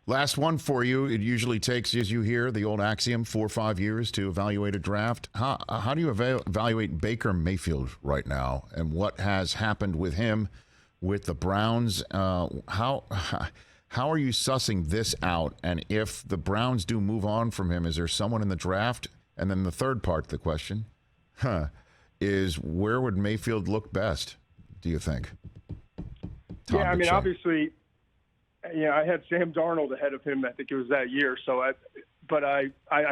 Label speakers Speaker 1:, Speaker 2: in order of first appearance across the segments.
Speaker 1: Last one for you. It usually takes, as you hear, the old axiom, 4 or 5 years to evaluate a draft. How do you evaluate Baker Mayfield right now and what has happened with him, with the Browns? How are you sussing this out? And if the Browns do move on from him, is there someone in the draft? And then the third part of the question is, where would Mayfield look best, do you think? Todd
Speaker 2: I mean,
Speaker 1: McShay.
Speaker 2: obviously, I had Sam Darnold ahead of him. I think it was that year. So, I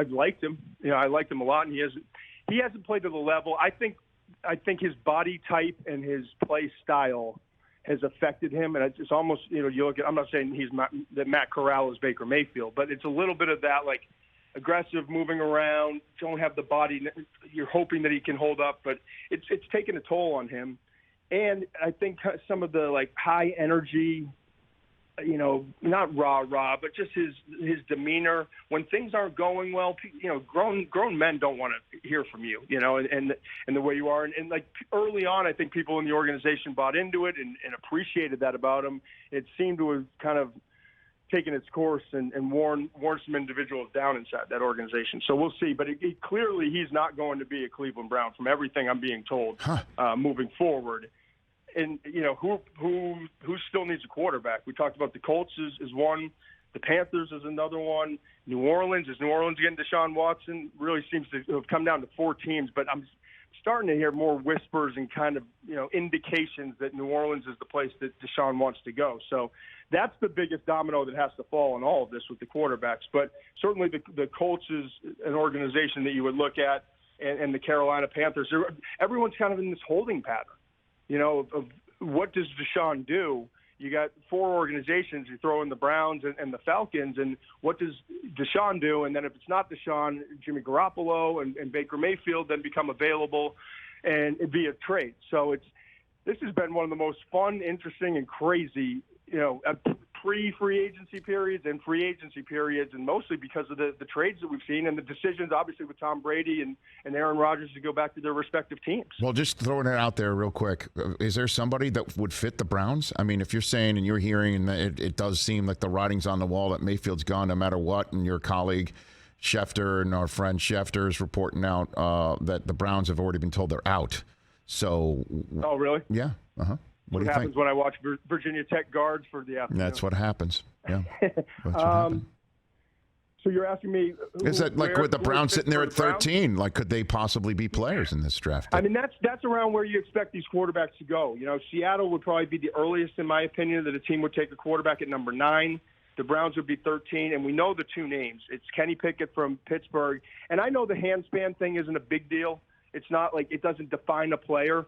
Speaker 2: liked him. I liked him a lot, and he hasn't played to the level. I think his body type and his play style has affected him, and it's almost you look at. I'm not saying that Matt Corral is Baker Mayfield, but it's a little bit of that, like aggressive, moving around, don't have the body. You're hoping that he can hold up, but it's taken a toll on him. And I think some of the like high energy, not rah, but just his demeanor when things aren't going well. Grown men don't want to hear from you, and the way you are. And like early on, I think people in the organization bought into it and appreciated that about him. It seemed to have kind of taken its course and worn some individuals down inside that organization. So we'll see. But clearly he's not going to be a Cleveland Brown from everything I'm being told moving forward. And, who still needs a quarterback? We talked about the Colts is one. The Panthers is another one. New Orleans getting Deshaun Watson? Really seems to have come down to 4 teams. But I'm starting to hear more whispers and kind of, indications that New Orleans is the place that Deshaun wants to go. So that's the biggest domino that has to fall in all of this with the quarterbacks. But certainly the Colts is an organization that you would look at, and the Carolina Panthers. Everyone's kind of in this holding pattern. Of what does Deshaun do? You got 4 organizations. You throw in the Browns and the Falcons, and what does Deshaun do? And then if it's not Deshaun, Jimmy Garoppolo and Baker Mayfield then become available, and it'd be a trade. So this has been one of the most fun, interesting, and crazy, pre-free agency periods and free agency periods, and mostly because of the trades that we've seen and the decisions, obviously, with Tom Brady and Aaron Rodgers to go back to their respective teams.
Speaker 1: Well, just throwing it out there real quick, is there somebody that would fit the Browns? I mean, if you're saying and you're hearing, and it does seem like the writing's on the wall that Mayfield's gone no matter what, and your colleague Schefter and our friend Schefter is reporting out that the Browns have already been told they're out. So,
Speaker 2: oh, really?
Speaker 1: Yeah. Uh-huh. What
Speaker 2: happens when I watch Virginia Tech guards for the afternoon.
Speaker 1: That's what happens. Yeah. That's what happens.
Speaker 2: So you're asking me,
Speaker 1: is that like with the Browns sitting there at 13? Like, could they possibly be players in this draft?
Speaker 2: I mean, that's around where you expect these quarterbacks to go. Seattle would probably be the earliest, in my opinion, that a team would take a quarterback at number 9. The Browns would be 13, and we know the 2 names. It's Kenny Pickett from Pittsburgh, and I know the handspan thing isn't a big deal. It's not like it doesn't define a player,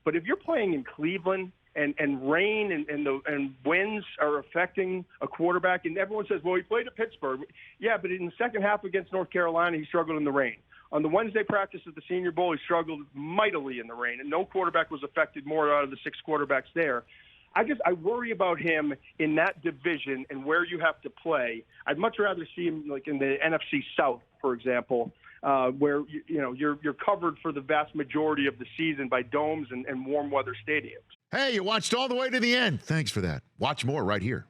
Speaker 2: but if you're playing in Cleveland. And rain and winds are affecting a quarterback. And everyone says, well, he played at Pittsburgh. Yeah, but in the second half against North Carolina, he struggled in the rain. On the Wednesday practice at the Senior Bowl, he struggled mightily in the rain. And no quarterback was affected more out of the 6 quarterbacks there. I worry about him in that division and where you have to play. I'd much rather see him like in the NFC South, for example, where you're covered for the vast majority of the season by domes and warm weather stadiums.
Speaker 1: Hey, you watched all the way to the end. Thanks for that. Watch more right here.